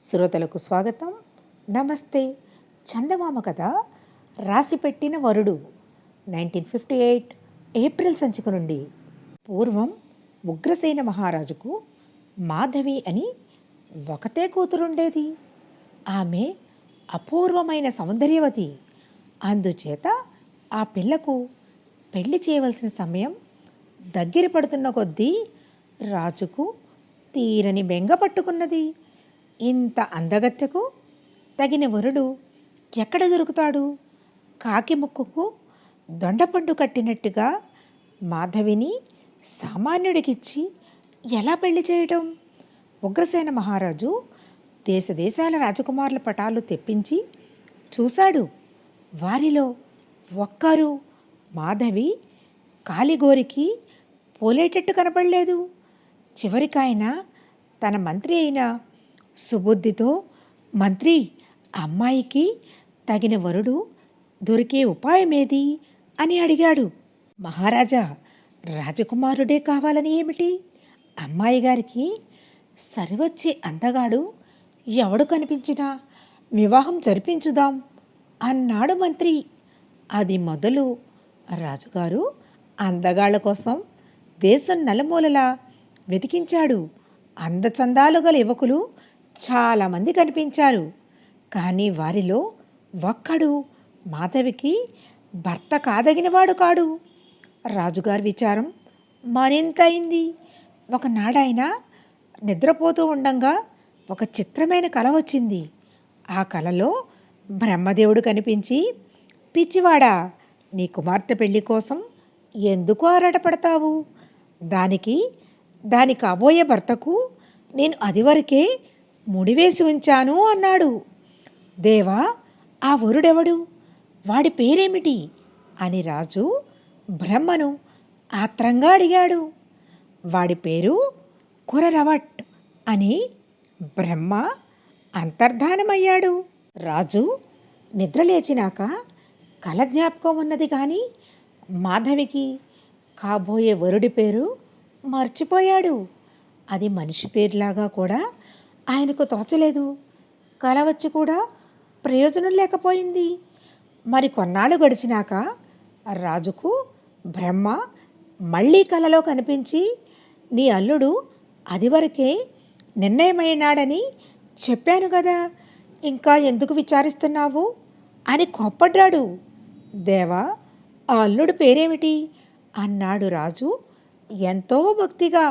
శ్రోతలకు స్వాగతం. నమస్తే. చందమామ కథ రాసిపెట్టిన వరుడు 1958 ఏప్రిల్ సంచిక నుండి. పూర్వం ఉగ్రసేన మహారాజుకు మాధవి అని ఒకతే కూతురుండేది. ఆమె అపూర్వమైన సౌందర్యవతి. అందుచేత ఆ పిల్లకు పెళ్లి చేయవలసిన సమయం దగ్గర పడుతున్న కొద్దీ రాజుకు తీరని బెంగ పట్టుకున్నది. ఇంత అందగత్తెకు తగిన వరుడు ఎక్కడ దొరుకుతాడు? కాకి ముక్కుకు దొండపండు కట్టినట్టుగా మాధవిని సామాన్యుడికిచ్చి ఎలా పెళ్లి చేయటం? ఉగ్రసేన మహారాజు దేశదేశాల రాజకుమారుల పటాలు తెప్పించి చూశాడు. వారిలో ఒక్కరు మాధవి కాలిగోరికి పోలేటట్టు కనపడలేదు. చివరికాయన తన మంత్రి అయిన సుబుద్ధితో, మంత్రి, అమ్మాయికి తగిన వరుడు దొరికే ఉపాయమేది అని అడిగాడు. మహారాజా, రాజకుమారుడే కావాలని ఏమిటి? అమ్మాయి గారికి సరివచ్చే అందగాడు ఎవడు కనిపించినా వివాహం జరిపించుదాం అన్నాడు మంత్రి. అది మొదలు రాజుగారు అందగాళ్ల కోసం దేశం నలుమూలలా వెతికించాడు. అందచందాలు గల యువకులు చాలామంది కనిపించారు. కానీ వారిలో ఒక్కడు మాధవికి భర్త కాదగినవాడు కాడు. రాజుగారి విచారం మరింత అయింది. ఒకనాడాయన నిద్రపోతూ ఉండంగా ఒక చిత్రమైన కల వచ్చింది. ఆ కలలో బ్రహ్మదేవుడు కనిపించి, పిచ్చివాడా, నీ కుమార్తె పెళ్లి కోసం ఎందుకు ఆరాటపడతావు? దాని కాబోయే భర్తకు నేను అదివరకే ముడివేసి ఉంచాను అన్నాడు. దేవా, ఆ వరుడెవడు? వాడి పేరేమిటి అని రాజు బ్రహ్మను ఆత్రంగా అడిగాడు. వాడి పేరు కురరవట్ అని బ్రహ్మ అంతర్ధానమయ్యాడు. రాజు నిద్రలేచినాక కల జ్ఞాపకం ఉన్నది కానీ మాధవికి కాబోయే వరుడి పేరు మర్చిపోయాడు. అది మనిషి పేరులాగా కూడా ఆయనకు తోచలేదు. కల వచ్చి కూడా ప్రయోజనం లేకపోయింది. మరి కొన్నాళ్ళు గడిచినాక రాజుకు బ్రహ్మ మళ్ళీ కలలో కనిపించి, నీ అల్లుడు అదివరకే నిర్ణయమైనాడని చెప్పాను కదా, ఇంకా ఎందుకు విచారిస్తున్నావు అని కోప్పడ్డాడు. దేవా, ఆ అల్లుడు పేరేమిటి అన్నాడు రాజు ఎంతో భక్తిగా.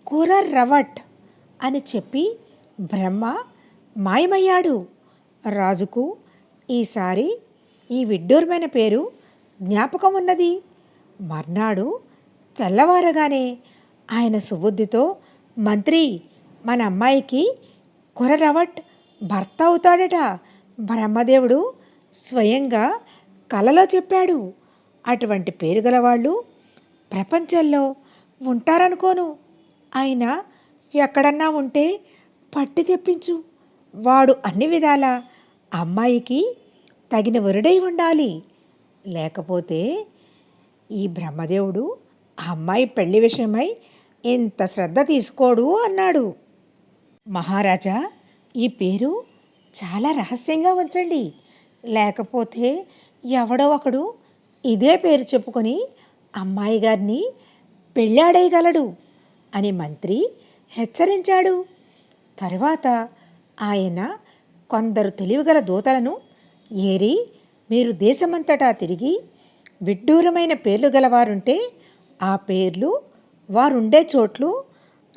కురరవట్ అని చెప్పి బ్రహ్మ మాయమయ్యాడు. రాజుకు ఈసారి ఈ విడ్డూరమైన పేరు జ్ఞాపకం ఉన్నది. మర్నాడు తెల్లవారగానే ఆయన సుబుద్ధితో, మంత్రి, మన అమ్మాయికి కురరవట్ భర్త అవుతాడట. బ్రహ్మదేవుడు స్వయంగా కలలో చెప్పాడు. అటువంటి పేరు గలవాళ్ళు ప్రపంచంలో ఉంటారనుకోను. అయినా ఎక్కడన్నా ఉంటే పట్టి తెప్పించు. వాడు అన్ని విధాల అమ్మాయికి తగిన వరుడై ఉండాలి. లేకపోతే ఈ బ్రహ్మదేవుడు ఆ అమ్మాయి పెళ్లి విషయమై ఇంత శ్రద్ధ తీసుకోడు అన్నాడు. మహారాజా, ఈ పేరు చాలా రహస్యంగా ఉంచండి. లేకపోతే ఎవడో ఒకడు ఇదే పేరు చెప్పుకొని అమ్మాయి గారిని పెళ్ళాడేయగలడు అని మంత్రి హెచ్చరించాడు. తరువాత ఆయన కొందరు తెలివిగల దూతలను ఏరి, మీరు దేశమంతటా తిరిగి విడ్డూరమైన పేర్లు గలవారుంటే ఆ పేర్లు వారుండే చోట్లు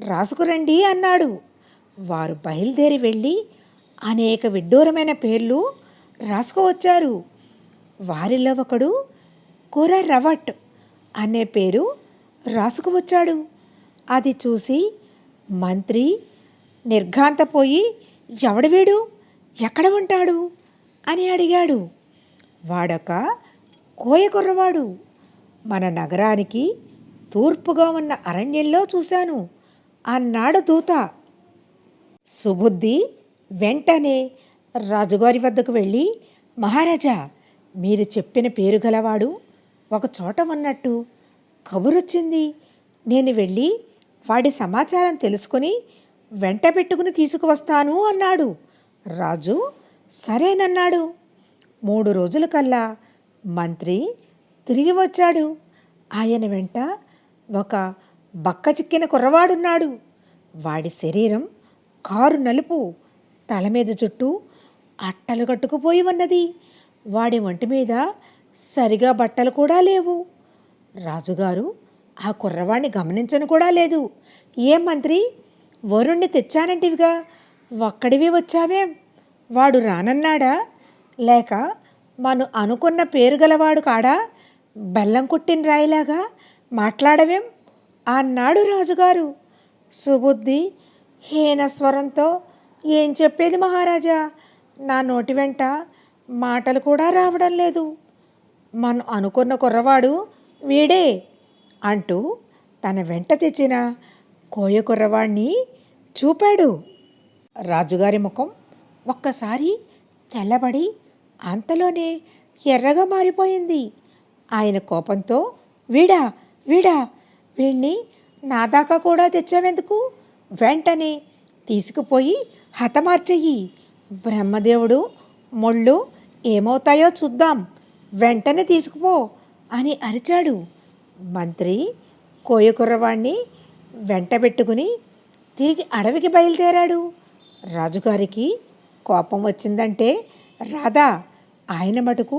రాసుకురండి అన్నాడు. వారు బయలుదేరి వెళ్ళి అనేక విడ్డూరమైన పేర్లు రాసుకువచ్చారు. వారిలో ఒకడు కురరవట్ అనే పేరు రాసుకువచ్చాడు. అది చూసి మంత్రి నిర్ఘాంతపోయి, ఎవడు వీడు, ఎక్కడ ఉంటాడు అని అడిగాడు. వాడొక కోయ కుర్రవాడు. మన నగరానికి తూర్పుగా ఉన్న అరణ్యంలో చూశాను అన్నాడు దూత. సుబుద్ధి వెంటనే రాజుగారి వద్దకు వెళ్ళి, మహారాజా, మీరు చెప్పిన పేరు గలవాడు ఒక చోట ఉన్నట్టు కబురొచ్చింది. నేను వెళ్ళి వాడి సమాచారం తెలుసుకొని వెంట పెట్టుకుని తీసుకువస్తాను అన్నాడు. రాజు సరేనన్నాడు. 3 రోజుల కల్లా మంత్రి తిరిగి వచ్చాడు. ఆయన వెంట ఒక బక్క చిక్కిన కుర్రవాడున్నాడు. వాడి శరీరం కారు నలుపు, తల మీద చుట్టూ అట్టలు కట్టుకుపోయి ఉన్నది. వాడి ఒంటి మీద సరిగా బట్టలు కూడా లేవు. రాజుగారు ఆ కుర్రవాణ్ణి గమనించను కూడా లేదు. ఏం మంత్రి, వరుణ్ణి తెచ్చానంటివిగా, ఒక్కడివి వచ్చావేం? వాడు రానన్నాడా? లేక మనం అనుకున్న పేరు గలవాడు కాడా? బెల్లం కుట్టిన రాయిలాగా మాట్లాడవేం అన్నాడు రాజుగారు. సుబుద్ధి హీనస్వరంతో, ఏం చెప్పేది మహారాజా, నా నోటి వెంట మాటలు కూడా రావడం లేదు. మనం అనుకున్న కుర్రవాడు వీడే అంటూ తన వెంట తెచ్చిన కోయ కుర్రవాణ్ణి చూపాడు. రాజుగారి ముఖం ఒక్కసారి తెల్లబడి అంతలోనే ఎర్రగా మారిపోయింది. ఆయన కోపంతో, వీడా వీడా వీణ్ణి నా దాకా కూడా తెచ్చావెందుకు? వెంటనే తీసుకుపోయి హతమార్చెయ్యి. బ్రహ్మదేవుడు మొళ్ళు ఏమవుతాయో చూద్దాం, వెంటనే తీసుకుపో అని అరిచాడు. మంత్రి కోయ కుర్రవాణ్ణి వెంటబెట్టుకుని తిరిగి అడవికి బయలుదేరాడు. రాజుగారికి కోపం వచ్చిందంటే రాదా, ఆయన మటుకు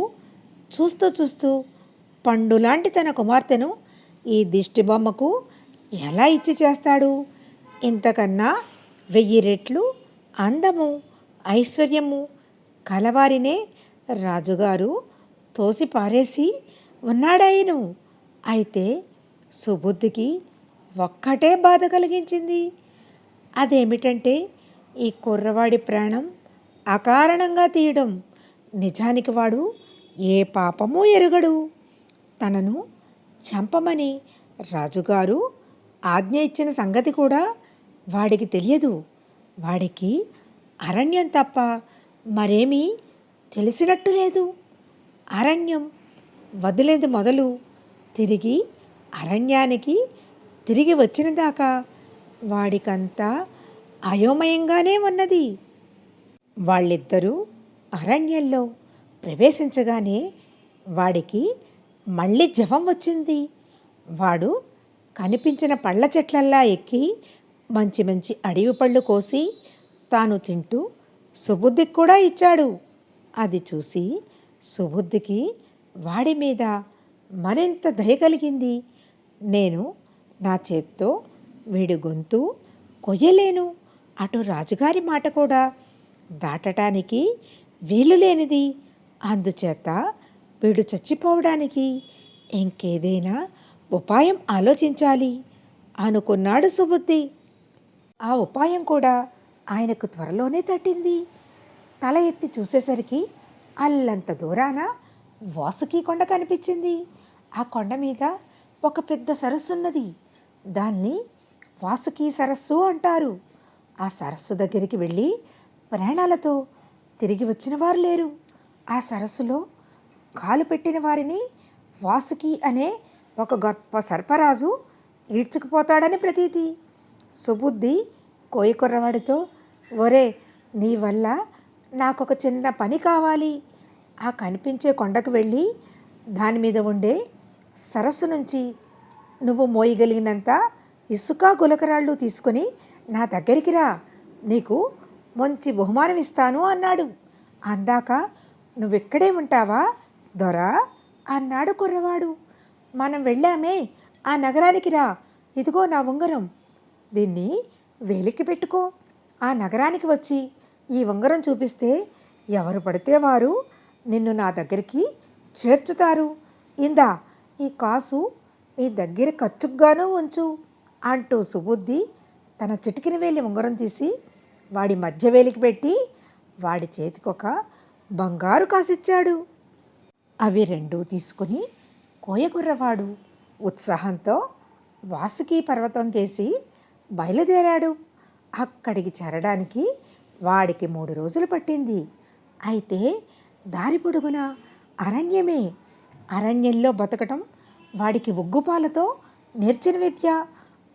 చూస్తూ చూస్తూ పండులాంటి తన కుమార్తెను ఈ దిష్టి బొమ్మకు ఎలా ఇచ్చి చేస్తాడు? ఇంతకన్నా 1000 రెట్లు అందము, ఐశ్వర్యము కలవారినే రాజుగారు తోసి పారేసి ఉన్నాడాయను. అయితే సుబుద్ధికి ఒక్కటే బాధ కలిగించింది. అదేమిటంటే ఈ కుర్రవాడి ప్రాణం అకారణంగా తీయడం. నిజానికి వాడు ఏ పాపమూ ఎరుగడు. తనను చంపమని రాజుగారు ఆజ్ఞ ఇచ్చిన సంగతి కూడా వాడికి తెలియదు. వాడికి అరణ్యం తప్ప మరేమీ తెలిసినట్టు లేదు. అరణ్యం వదిలేది మొదలు తిరిగి అరణ్యానికి తిరిగి వచ్చిన దాకా వాడికంతా అయోమయంగానే ఉన్నది. వాళ్ళిద్దరూ అరణ్యంలో ప్రవేశించగానే వాడికి మళ్ళీ జవం వచ్చింది. వాడు కనిపించిన పళ్ళ చెట్లల్లా ఎక్కి మంచి మంచి అడవి పళ్ళు కోసి తాను తింటూ సుబుద్ధికి కూడా ఇచ్చాడు. అది చూసి సుబుద్ధికి వాడి మీద మరింత దయ కలిగింది. నేను నా చేత్తో వీడి గొంతు కొయ్యలేను, అటు రాజుగారి మాట కూడా దాటటానికి వీలు లేనిది. అందుచేత వీడు చచ్చిపోవడానికి ఇంకేదైనా ఉపాయం ఆలోచించాలి అనుకున్నాడు సుబుద్ధి. ఆ ఉపాయం కూడా ఆయనకు త్వరలోనే తట్టింది. తల ఎత్తి చూసేసరికి అల్లంత దూరాన వాసుకి కొండ కనిపించింది. ఆ కొండ మీద ఒక పెద్ద సరస్సు ఉన్నది. దాన్ని వాసుకి సరస్సు అంటారు. ఆ సరస్సు దగ్గరికి వెళ్ళి ప్రాణాలతో తిరిగి వచ్చిన వారు లేరు. ఆ సరస్సులో కాలు పెట్టిన వారిని వాసుకి అనే ఒక గొప్ప సర్పరాజు ఈడ్చుకుపోతాడని ప్రతీతి. సుబుద్ధి కోయ కుర్రవాడితో, ఒరే, నీ వల్ల నాకొక చిన్న పని కావాలి. ఆ కనిపించే కొండకు వెళ్ళి దాని మీద ఉండే సరస్సు నుంచి నువ్వు మోయగలిగినంత ఇసుక గులకరాళ్ళు తీసుకొని నా దగ్గరికి రా, నీకు మంచి బహుమానం ఇస్తాను అన్నాడు. అందాక నువ్వెక్కడే ఉంటావా దొరా అన్నాడు కుర్రవాడు. మనం వెళ్ళామే ఆ నగరానికి రా, ఇదిగో నా ఉంగరం, దీన్ని వేలికి పెట్టుకో. ఆ నగరానికి వచ్చి ఈ ఉంగరం చూపిస్తే ఎవరు పడితే వారు నిన్ను నా దగ్గరికి చేర్చుతారు. ఇందా ఈ కాసు నీ దగ్గర ఖర్చుగాను ఉంచు అంటూ సుబుద్ధి తన చిటికిన వేలి ఉంగరం తీసి వాడి మధ్య వేలికి పెట్టి వాడి చేతికొక బంగారు కాసిచ్చాడు. అవి రెండూ తీసుకుని కోయకుర్రవాడు ఉత్సాహంతో వాసుకి పర్వతం కేసి బయలుదేరాడు. అక్కడికి చేరడానికి వాడికి 3 రోజులు పట్టింది. అయితే దారి పొడుగున అరణ్యమే. అరణ్యంలో బతకటం వాడికి ఉగ్గుపాలతో నేర్చిన విద్య.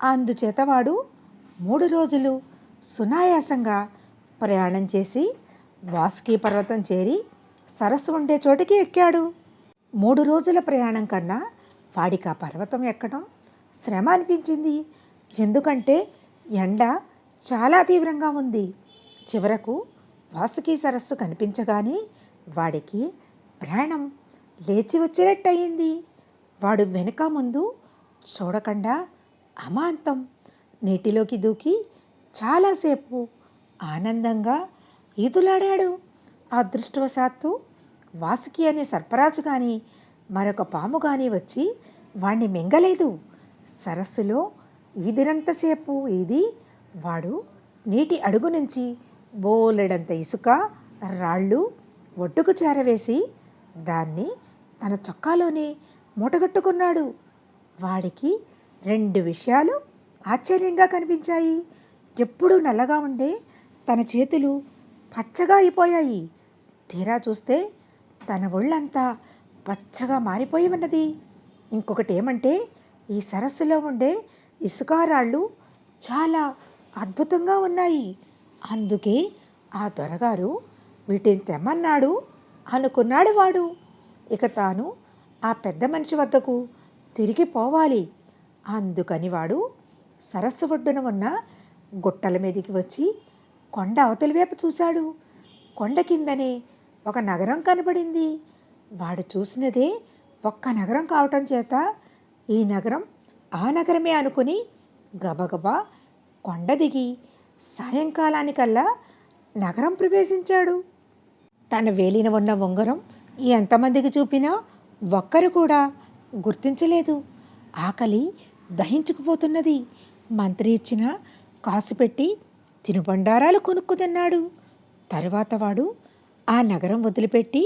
అందుచేత వాడు 3 రోజులు సునాయాసంగా ప్రయాణం చేసి వాసుకి పర్వతం చేరి సరస్సు ఉండే చోటికి ఎక్కాడు. 3 రోజుల ప్రయాణం కన్నా వాడికి ఆ పర్వతం ఎక్కడం శ్రమ అనిపించింది. ఎందుకంటే ఎండ చాలా తీవ్రంగా ఉంది. చివరకు వాసుకి సరస్సు కనిపించగానే వాడికి ప్రాణం లేచి వచ్చినట్టయింది. వాడు వెనుక ముందు చూడకుండా అమాంతం నీటిలోకి దూకి చాలాసేపు ఆనందంగా ఈదులాడాడు. అదృష్టవశాత్తు వాసుకి అనే సర్పరాజు కానీ మరొక పాము కానీ వచ్చి వాణ్ణి మింగలేదు. సరస్సులో ఈదినంతసేపు ఈది వాడు నీటి అడుగు నుంచి బోలెడంత ఇసుక రాళ్ళు ఒడ్డుకు చేరవేసి దాన్ని తన చొక్కాలోనే మూటగట్టుకున్నాడు. వాడికి 2 విషయాలు ఆశ్చర్యంగా కనిపించాయి. ఎప్పుడూ నల్లగా ఉండే తన చేతులు పచ్చగా అయిపోయాయి. తీరా చూస్తే తన ఒళ్ళంతా పచ్చగా మారిపోయి ఉన్నది. ఇంకొకటి ఏమంటే ఈ సరస్సులో ఉండే ఇసుకారాళ్ళు చాలా అద్భుతంగా ఉన్నాయి. అందుకే ఆ దొరగారు వీటిని తెమ్మన్నాడు అనుకున్నాడు వాడు. ఇక తాను ఆ పెద్ద మనిషి వద్దకు తిరిగి పోవాలి. అందుకని వాడు సరస్సు ఒడ్డున ఉన్న గుట్టల మీదకి వచ్చి కొండ అవతలి వైపు చూశాడు. కొండ కిందనే ఒక నగరం కనబడింది. వాడు చూసినదే ఒక్క నగరం కావటం చేత ఈ నగరం ఆ నగరమే అనుకుని గబగబా కొండ దిగి సాయంకాలానికల్లా నగరం ప్రవేశించాడు. తన వేలిన ఉన్న ఉంగరం ఎంతమందికి చూపినా ఒక్కరు కూడా గుర్తించలేదు. ఆకలి దహించుకుపోతున్నది. మంత్రి ఇచ్చిన కాసు పెట్టి తినుబండారాలు కొనుక్కు తిన్నాడు. తరువాత వాడు ఆ నగరం వదిలిపెట్టి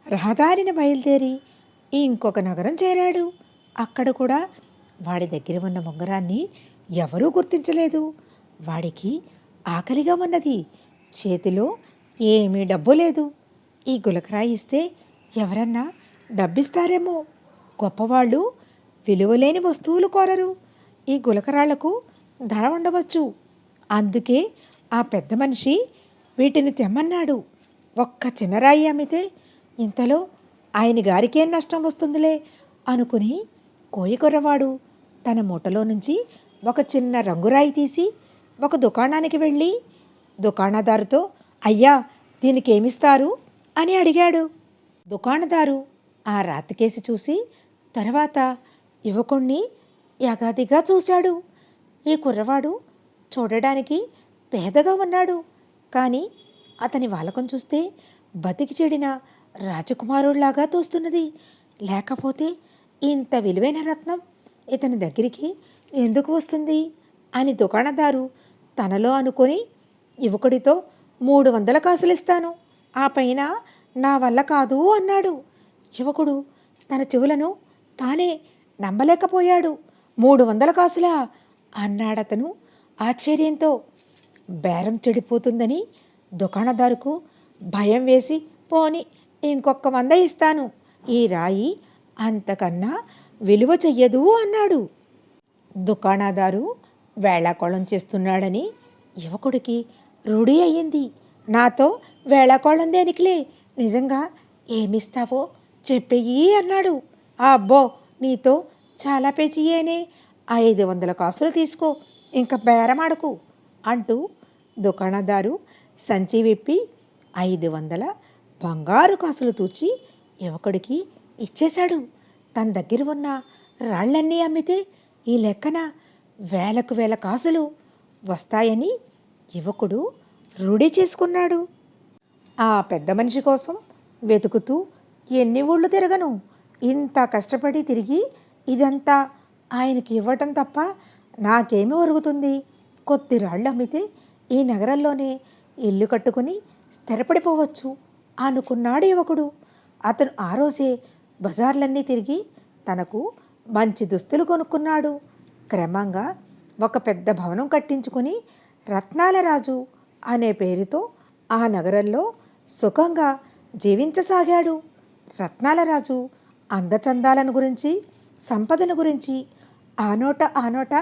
రహదారిన బయలుదేరి ఇంకొక నగరం చేరాడు. అక్కడ కూడా వాడి దగ్గర ఉన్న ఉంగరాన్ని ఎవరూ గుర్తించలేదు. వాడికి ఆకలిగా ఉన్నది. చేతిలో ఏమీ డబ్బు లేదు. ఈ గులకరాయి ఇస్తే ఎవరన్నా డబ్బిస్తారేమో. గొప్పవాళ్ళు విలువలేని వస్తువులు కోరరు. ఈ గులకరాళ్లకు ధర ఉండవచ్చు. అందుకే ఆ పెద్ద మనిషి వీటిని తెమ్మన్నాడు. ఒక్క చిన్నరాయి అమ్మితే ఇంతలో ఆయన గారికేం నష్టం వస్తుందిలే అనుకుని కోయికొర్రవాడు తన మూటలో నుంచి ఒక చిన్న రంగురాయి తీసి ఒక దుకాణానికి వెళ్ళి దుకాణదారుతో, అయ్యా దీనికి ఏమిస్తారు అని అడిగాడు. దుకాణదారు ఆ రాతికేసి చూసి తర్వాత యువకుణ్ణి యగాదిగా చూశాడు. ఈ కుర్రవాడు చూడడానికి పేదగా ఉన్నాడు. కానీ అతని వాలకం చూస్తే బతికి చెడిన రాజకుమారుడిలాగా తోస్తున్నది. లేకపోతే ఇంత విలువైన రత్నం ఇతని దగ్గరికి ఎందుకు వస్తుంది అని దుకాణదారు తనలో అనుకొని యువకుడితో 300 కాసులు ఇస్తాను, ఆ పైన నా వల్ల కాదు అన్నాడు. యువకుడు తన చెవులను తానే నమ్మలేకపోయాడు. 300 కాసులా అన్నాడతను ఆశ్చర్యంతో. బేరం చెడిపోతుందని దుకాణదారుకు భయం వేసి, పోని ఇంకొక 100 ఇస్తాను, ఈ రాయి అంతకన్నా విలువ చెయ్యదు అన్నాడు. దుకాణదారు వేళాకోళం చేస్తున్నాడని యువకుడికి రూఢి అయ్యింది. నాతో వేళాకోళం దేనికిలే, నిజంగా ఏమిస్తావో చెప్పెయ్యి అన్నాడు. అబ్బో నీతో చాలా పేచీయేనే, 500 కాసులు తీసుకో, ఇంకా బేరమాడకు అంటూ దుకాణదారు సంచి విప్పి 500 బంగారు కాసులు తూచి యువకుడికి ఇచ్చేశాడు. తన దగ్గర ఉన్న రాళ్ళన్నీ అమ్మితే ఈ లెక్కన వేలకు వేల కాసులు వస్తాయని యువకుడు రూఢి చేసుకున్నాడు. ఆ పెద్ద మనిషి కోసం వెతుకుతూ ఎన్ని ఊళ్ళు తిరగను, ఇంత కష్టపడి తిరిగి ఇదంతా ఆయనకి ఇవ్వటం తప్ప నాకేమి ఒరుగుతుంది. కొద్ది రాళ్ళు అమ్మితే ఈ నగరంలోనే ఇల్లు కట్టుకుని స్థిరపడిపోవచ్చు అనుకున్నాడు యువకుడు. అతను ఆ రోజే బజార్లన్నీ తిరిగి తనకు మంచి దుస్తులు కొనుక్కున్నాడు. క్రమంగా ఒక పెద్ద భవనం కట్టించుకుని రత్నాల రాజు అనే పేరుతో ఆ నగరంలో సుఖంగా జీవించసాగాడు. రత్నాల రాజు అందచందాలను గురించి, సంపదను గురించి ఆ నోట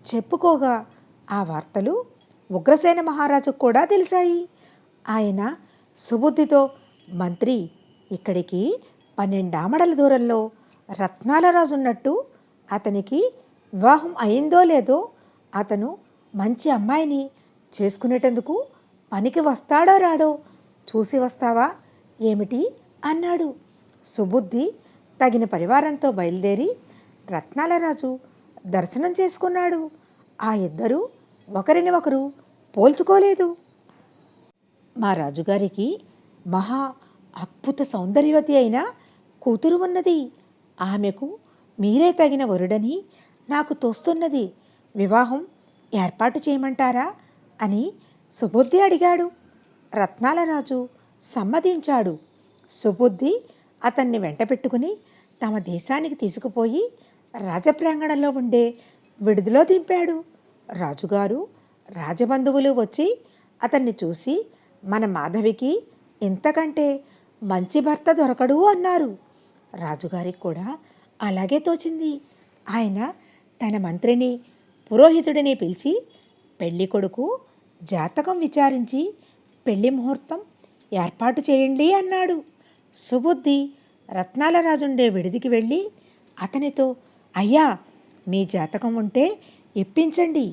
చెప్పుకోగా ఆ వార్తలు ఉగ్రసేన మహారాజుకు కూడా తెలిసాయి. ఆయన సుబుద్ధితో, మంత్రి, ఇక్కడికి 12 ఆమడల దూరంలో రత్నాల రాజు ఉన్నట్టు, అతనికి వివాహం అయిందో లేదో, అతను మంచి అమ్మాయిని చేసుకునేటందుకు పనికి వస్తాడో రాడో చూసి వస్తావా ఏమిటి అన్నాడు. సుబుద్ధి తగిన పరివారంతో బయలుదేరి రత్నాల రాజు దర్శనం చేసుకున్నాడు. ఆ ఇద్దరూ ఒకరిని ఒకరు పోల్చుకోలేదు. మా రాజుగారికి మహా అద్భుత సౌందర్యవతి అయిన కూతురు ఉన్నది. ఆమెకు మీరే తగిన వరుడని నాకు తోస్తున్నది. వివాహం ఏర్పాటు చేయమంటారా అని సుబుద్ధి అడిగాడు. రత్నాల రాజు సమ్మతించాడు. సుబుద్ధి అతన్ని వెంట పెట్టుకుని తమ దేశానికి తీసుకుపోయి రాజప్రాంగణంలో ఉండే విడిదిలో దింపాడు. రాజుగారు రాజబంధువులు వచ్చి అతన్ని చూసి, మన మాధవికి ఇంతకంటే మంచి భర్త దొరకడు అన్నారు. రాజుగారికి కూడా అలాగే తోచింది. ఆయన తన మంత్రిని, పురోహితుడిని పిలిచి పెళ్లి కొడుకు జాతకం విచారించి పెళ్లి ముహూర్తం ఏర్పాటు చేయండి అన్నాడు. సుబుద్ధి రత్నాల రాజుండే విడిదికి వెళ్ళి అతనితో, అయ్యా, మీ జాతకం ఉంటే ఇప్పించండి.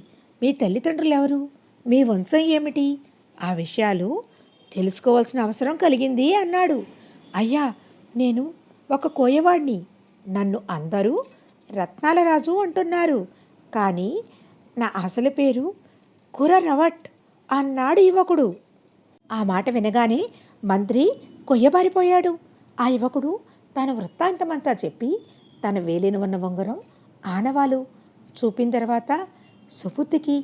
మీ తల్లిదండ్రులు ఎవరు, మీ వంశం ఏమిటి, ఆ విషయాలు తెలుసుకోవాల్సిన అవసరం కలిగింది అన్నాడు. అయ్యా, నేను ఒక కోయవాడిని. నన్ను అందరూ రత్నాల రాజు అంటున్నారు. కానీ నా అసలు పేరు కురరవట్ అన్నాడు యువకుడు. ఆ మాట వినగానే మంత్రి కొయ్యబారిపోయాడు. ఆ యువకుడు తన వృత్తాంతమంతా చెప్పి తన వేలిన ఉన్న ఉంగరం ఆనవాలు చూపిన తర్వాత సుబుద్ధికి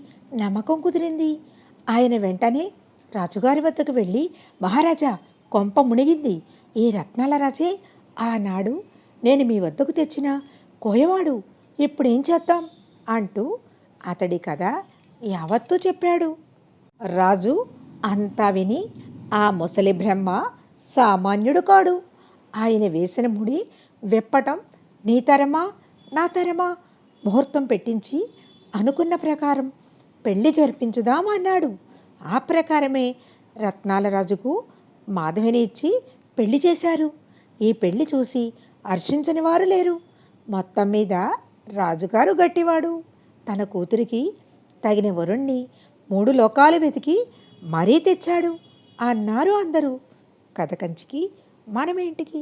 నమ్మకం కుదిరింది. ఆయన వెంటనే రాజుగారి వద్దకు వెళ్ళి, మహారాజా, కొంప మునిగింది. ఈ రత్నాల రాజే ఆనాడు నేను మీ వద్దకు తెచ్చిన కోయవాడు. ఇప్పుడేం చేద్దాం అంటూ అతడి కథ యావత్తూ చెప్పాడు. రాజు అంతా విని, ఆ ముసలి బ్రహ్మ సామాన్యుడు కాడు. ఆయన వేసిన ముడి విప్పటం నీ తరమా నా తరమా, ముహూర్తం పెట్టించి అనుకున్న ప్రకారం పెళ్లి జరిపించుదాం అన్నాడు. ఆ ప్రకారమే రత్నాల రాజుకు మాధవిని ఇచ్చి పెళ్లి చేశారు. ఈ పెళ్లి చూసి హర్షించని వారు లేరు. మొత్తం మీద రాజుగారు గట్టివాడు. తన కూతురికి తగిన వరుణ్ణి 3 లోకాలు వెతికి మరీ తెచ్చాడు అన్నారు అందరూ. కథ కంచికి మనమేంటికి.